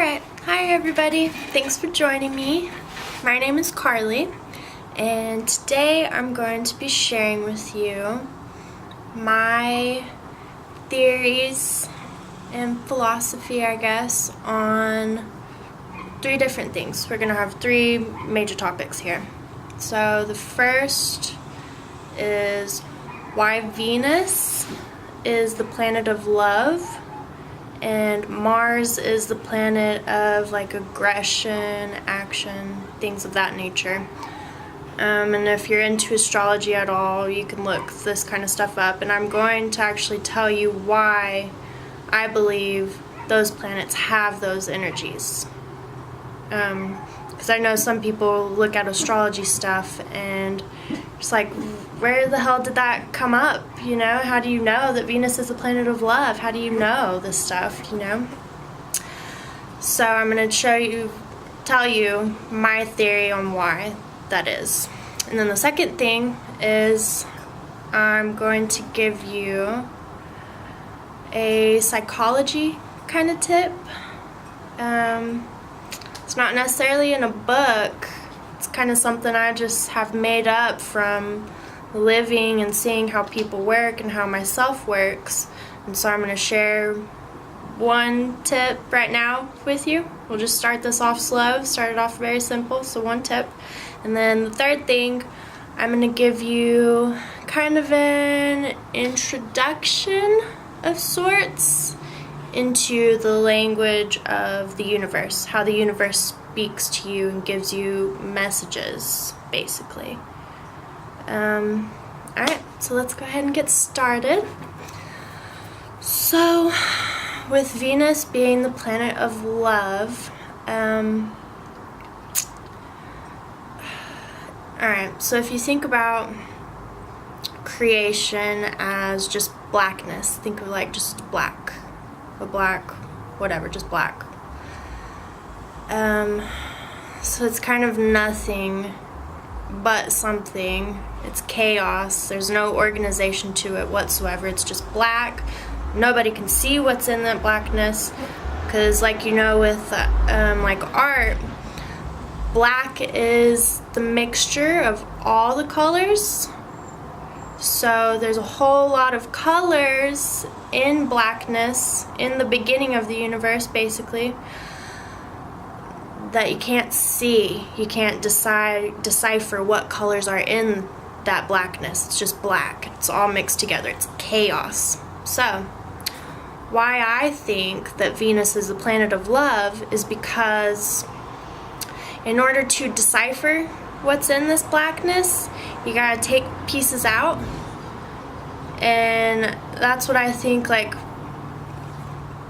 Alright, hi everybody. Thanks for joining me. My name is Carly, and today I'm going to be sharing with you my theories and philosophy, I guess, on three different things. We're going to have three major topics here. So the first is why Venus is the planet of love and Mars is the planet of like aggression, action, things of that nature. And if you're into astrology at all, you can look this kind of stuff up, and I'm going to actually tell you why I believe those planets have those energies. Because I know some people look at astrology stuff and it's like, where the hell did that come up, you know? How do you know that Venus is a planet of love? How do you know this stuff, you know? So I'm going to tell you my theory on why that is. And then the second thing is I'm going to give you a psychology kind of tip. It's not necessarily in a book. It's kind of something I just have made up from living and seeing how people work and how myself works. And so I'm going to share one tip right now with you. We'll just start this off slow, start it off very simple, so one tip. And then the third thing, I'm going to give you kind of an introduction of sorts into the language of the universe, how the universe speaks to you and gives you messages, basically. Alright, so let's go ahead and get started. So, with Venus being the planet of love, alright, so if you think about creation as just blackness, think of like just black, whatever, just black. So it's kind of nothing but something. It's chaos. There's no organization to it whatsoever. It's just black. Nobody can see what's in that blackness, because like you know with like art, black is the mixture of all the colors. So there's a whole lot of colors in blackness in the beginning of the universe, basically, that you can't see. You can't decipher what colors are in that blackness. It's just black. It's all mixed together. It's chaos. So, why I think that Venus is the planet of love is because in order to decipher what's in this blackness, you gotta take pieces out. And that's what I think like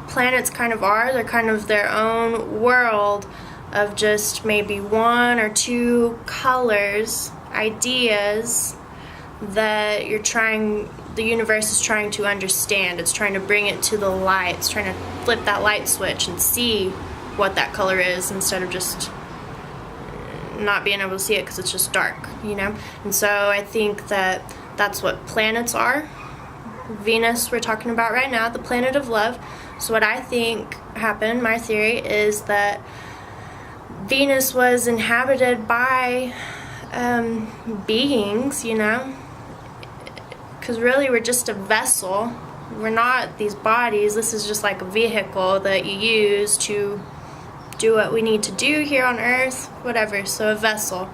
planets kind of are. They're kind of their own world of just maybe one or two colors, ideas that the universe is trying to understand. It's trying to bring it to the light. It's trying to flip that light switch and see what that color is instead of just not being able to see it because it's just dark, you know? And so I think that that's what planets are. Venus, we're talking about right now, the planet of love. So what I think happened, my theory, is that Venus was inhabited by beings, you know? Because really we're just a vessel. We're not these bodies. This is just like a vehicle that you use to do what we need to do here on Earth, whatever, so a vessel.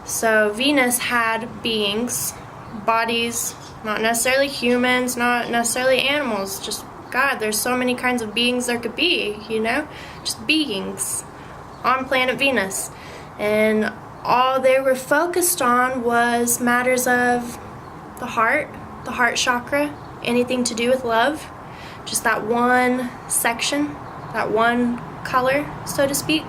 So Venus had beings, bodies, not necessarily humans, not necessarily animals, just God, there's so many kinds of beings there could be, you know? Just beings on planet Venus. And all they were focused on was matters of the heart chakra, anything to do with love, just that one section, that one color, so to speak.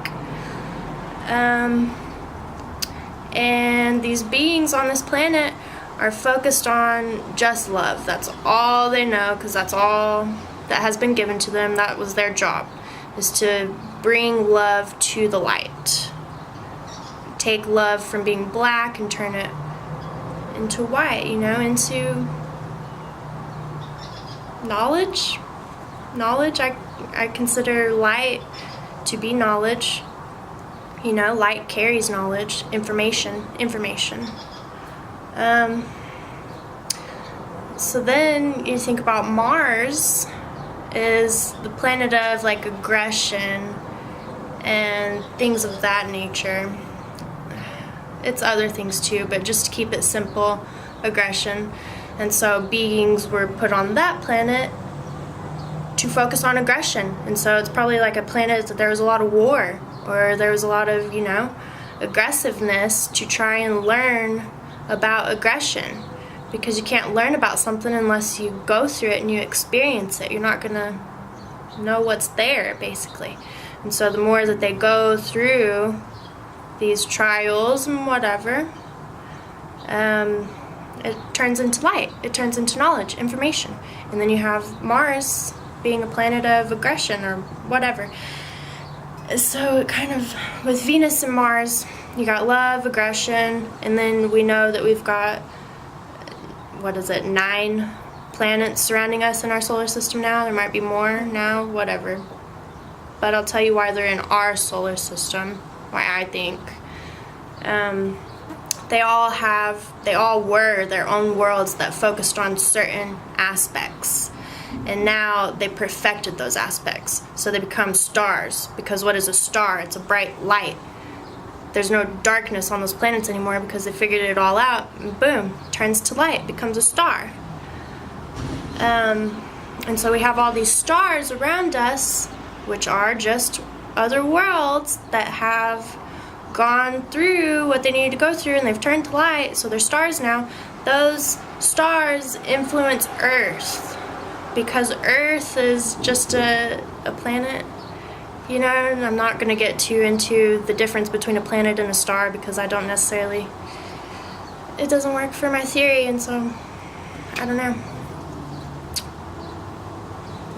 And these beings on this planet are focused on just love. That's all they know, because that's all that has been given to them. That was their job, is to bring love to the light. Take love from being black and turn it into white, you know, into knowledge. I consider light to be knowledge. You know, light carries knowledge, information. So then you think about Mars is the planet of like aggression and things of that nature. It's other things too, but just to keep it simple, aggression. And so beings were put on that planet to focus on aggression. And so it's probably like a planet that there was a lot of war, or there was a lot of, you know, aggressiveness to try and learn about aggression. Because you can't learn about something unless you go through it and you experience it. You're not going to know what's there, basically. And so the more that they go through these trials and whatever, it turns into light. It turns into knowledge, information. And then you have Mars being a planet of aggression or whatever. So it kind of, with Venus and Mars, you got love, aggression, and then we know that we've got, 9 planets surrounding us in our solar system now. There might be more now, whatever. But I'll tell you why they're in our solar system, why I think. They all were their own worlds that focused on certain aspects. And now they perfected those aspects. So they become stars. Because what is a star? It's a bright light. There's no darkness on those planets anymore because they figured it all out. And boom, turns to light, becomes a star. And so we have all these stars around us, which are just other worlds that have gone through what they needed to go through, and they've turned to light, so they're stars now. Those stars influence Earth, because Earth is just a planet. You know, and I'm not going to get too into the difference between a planet and a star because I don't necessarily, it doesn't work for my theory, and so, I don't know.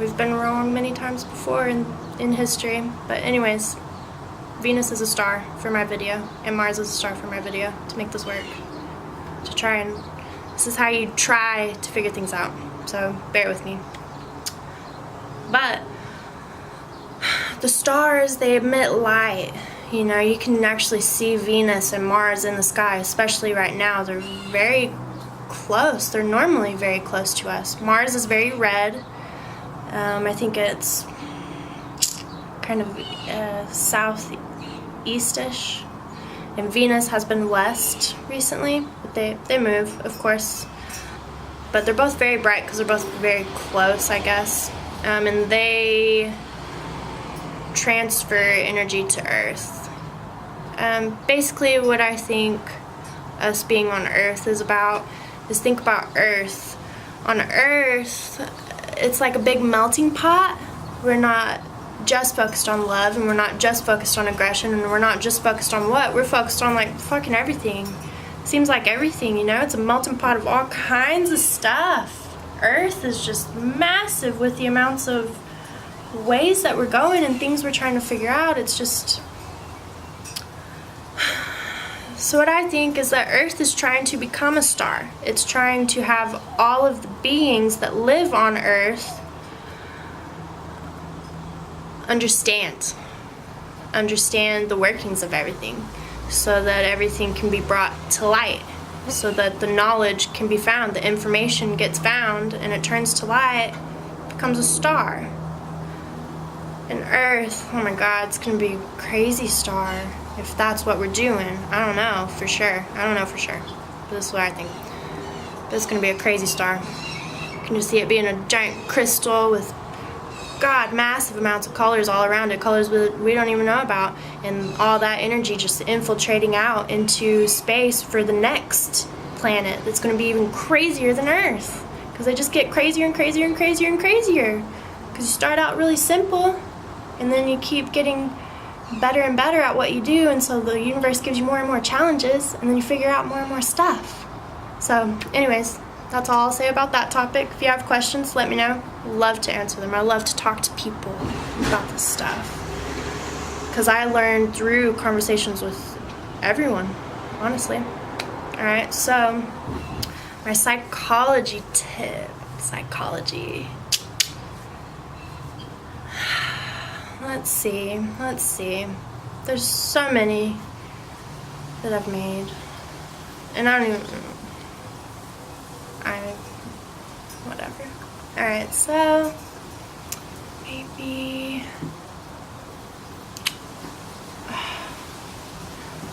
We've been wrong many times before in history, but anyways, Venus is a star for my video, and Mars is a star for my video, to make this work. To try and, this is how you try to figure things out, so bear with me. But the stars, they emit light. You know, you can actually see Venus and Mars in the sky, especially right now. They're very close. They're normally very close to us. Mars is very red. I think it's kind of southeast-ish. And Venus has been west recently, but they move, of course. But they're both very bright because they're both very close, I guess. And they transfer energy to Earth. Basically what I think us being on Earth is about is think about Earth. On Earth, it's like a big melting pot. We're not just focused on love, and we're not just focused on aggression, and we're not just focused on what? We're focused on like fucking everything. Seems like everything, you know? It's a melting pot of all kinds of stuff. Earth is just massive with the amounts of ways that we're going and things we're trying to figure out. It's just, so what I think is that Earth is trying to become a star. It's trying to have all of the beings that live on Earth understand the workings of everything, so that everything can be brought to light, so that the knowledge can be found, the information gets found, and it turns to light, becomes a star. And Earth, oh my God, it's gonna be a crazy star if that's what we're doing. I don't know for sure. But this is what I think. But it's gonna be a crazy star. You can just see it being a giant crystal with, God, massive amounts of colors all around it, colors we don't even know about, and all that energy just infiltrating out into space for the next planet that's gonna be even crazier than Earth, because they just get crazier and crazier and crazier and crazier. Because you start out really simple, and then you keep getting better and better at what you do, and so the universe gives you more and more challenges, and then you figure out more and more stuff. So anyways, that's all I'll say about that topic. If you have questions, let me know. Love to answer them. I love to talk to people about this stuff, because I learn through conversations with everyone, honestly. Alright, so my psychology tip. Psychology. let's see. There's so many that I've made. And whatever. Alright, so maybe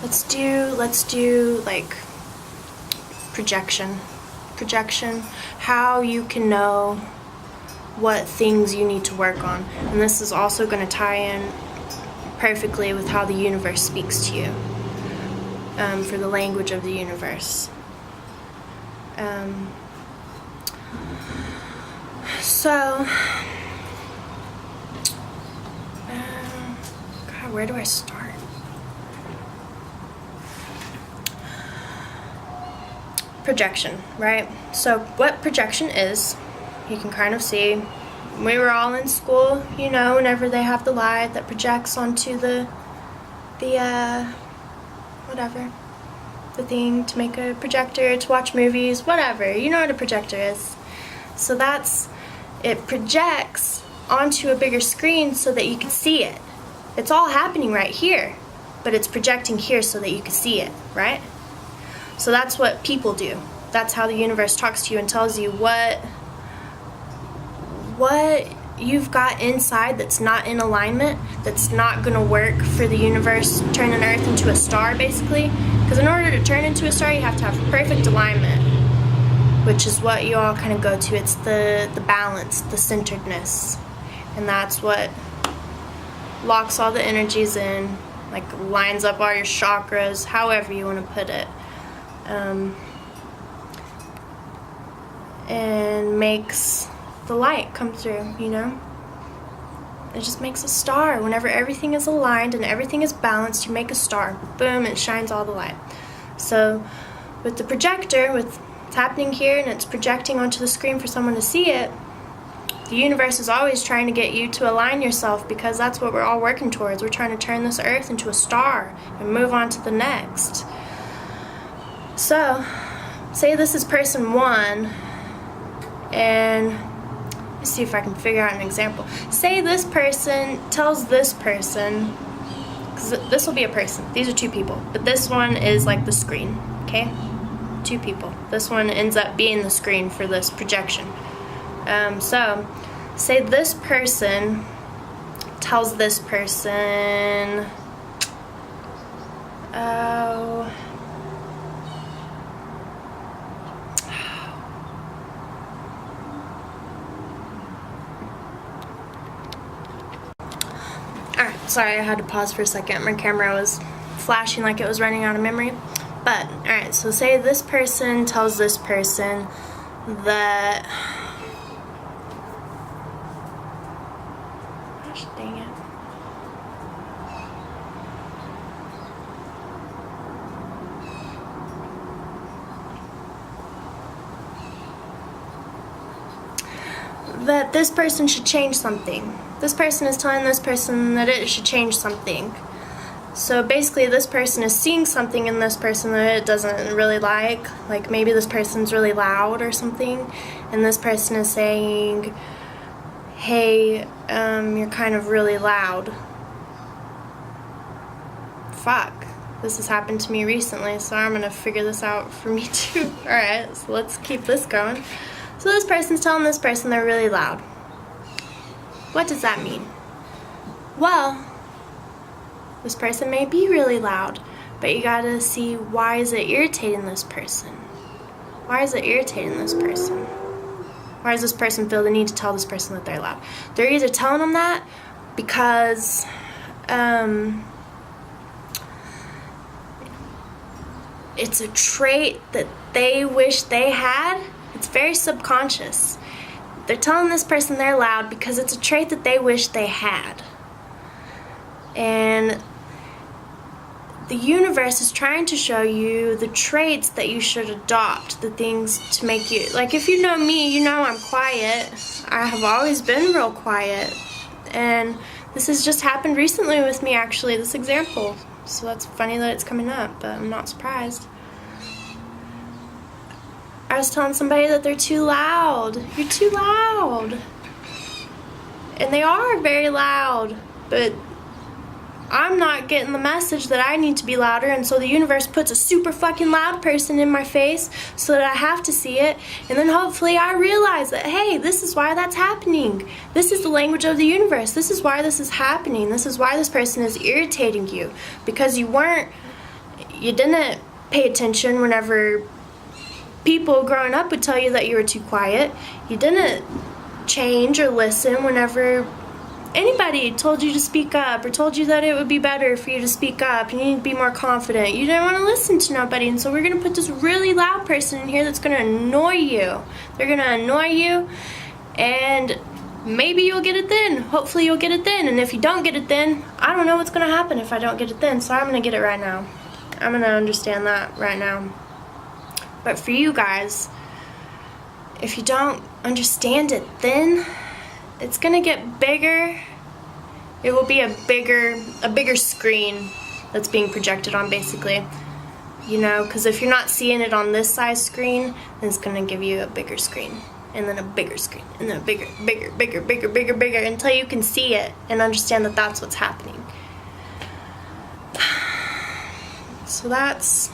let's do like projection, how you can know what things you need to work on. And this is also going to tie in perfectly with how the universe speaks to you, for the language of the universe. God, where do I start? Projection, right? So what projection is, you can kind of see, we were all in school, you know, whenever they have the light that projects onto the thing to make a projector, to watch movies, whatever, you know what a projector is. So it projects onto a bigger screen so that you can see it. It's all happening right here, but it's projecting here so that you can see it, right? So that's what people do. That's how the universe talks to you and tells you what you've got inside that's not in alignment, that's not going to work for the universe, turning Earth into a star, basically. Because in order to turn into a star, you have to have perfect alignment, which is what you all kind of go to. It's the balance, the centeredness. And that's what locks all the energies in, like lines up all your chakras, however you want to put it. And makes the light come through, you know? It just makes a star. Whenever everything is aligned and everything is balanced, you make a star. Boom, it shines all the light. So with the projector, with what's happening here and it's projecting onto the screen for someone to see it, the universe is always trying to get you to align yourself, because that's what we're all working towards. We're trying to turn this Earth into a star and move on to the next. So, say this is person 1, and let me see if I can figure out an example. Say this person tells this person, because this will be a person, these are 2 people, but this one is like the screen, okay? 2 people. This one ends up being the screen for this projection. So, say this person tells this person, sorry, I had to pause for a second. My camera was flashing like it was running out of memory. But, alright, so say this person tells this person that... Gosh dang it. That this person should change something. This person is telling this person that it should change something. So basically this person is seeing something in this person that it doesn't really like maybe this person's really loud or something, and this person is saying, hey, you're kind of really loud. Fuck. This has happened to me recently, so I'm gonna figure this out for me too. Alright, so let's keep this going. So this person's telling this person they're really loud. What does that mean? Well, this person may be really loud, but you gotta see, why is it irritating this person? Why is it irritating this person? Why does this person feel the need to tell this person that they're loud? They're either telling them that because it's a trait that they wish they had. It's very subconscious. They're telling this person they're loud because it's a trait that they wish they had. And the universe is trying to show you the traits that you should adopt, the things to make you, like if you know me, you know I'm quiet. I have always been real quiet. And this has just happened recently with me, actually, this example. So that's funny that it's coming up, but I'm not surprised. I was telling somebody that they're too loud. You're too loud. And they are very loud, but I'm not getting the message that I need to be louder, and so the universe puts a super fucking loud person in my face so that I have to see it, and then hopefully I realize that, hey, this is why that's happening. This is the language of the universe. This is why this is happening. This is why this person is irritating you, because you didn't pay attention whenever people growing up would tell you that you were too quiet. You didn't change or listen whenever anybody told you to speak up or told you that it would be better for you to speak up and you need to be more confident. You didn't want to listen to nobody, and so we're going to put this really loud person in here that's going to annoy you. They're going to annoy you, and maybe you'll get it then. Hopefully you'll get it then, and if you don't get it then, I don't know what's going to happen if I don't get it then, so I'm going to get it right now. I'm going to understand that right now. But for you guys, if you don't understand it then, it's gonna get bigger. It will be a bigger screen that's being projected on, basically. You know, because if you're not seeing it on this size screen, then it's gonna give you a bigger screen, and then a bigger screen, and then a bigger, until you can see it and understand that that's what's happening. So that's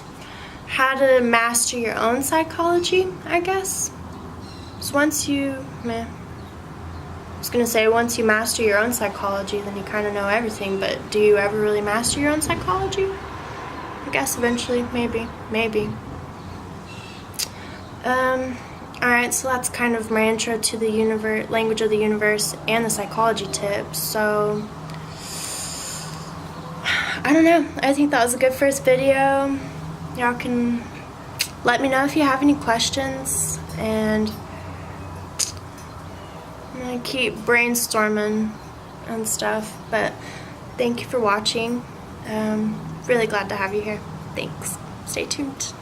how to master your own psychology, I guess. So once you master your own psychology, then you kind of know everything, but do you ever really master your own psychology? I guess eventually, maybe. Alright, so that's kind of my intro to the language of the universe and the psychology tips. So, I don't know. I think that was a good first video. Y'all can let me know if you have any questions, and I'm gonna keep brainstorming and stuff, but thank you for watching. Really glad to have you here. Thanks. Stay tuned.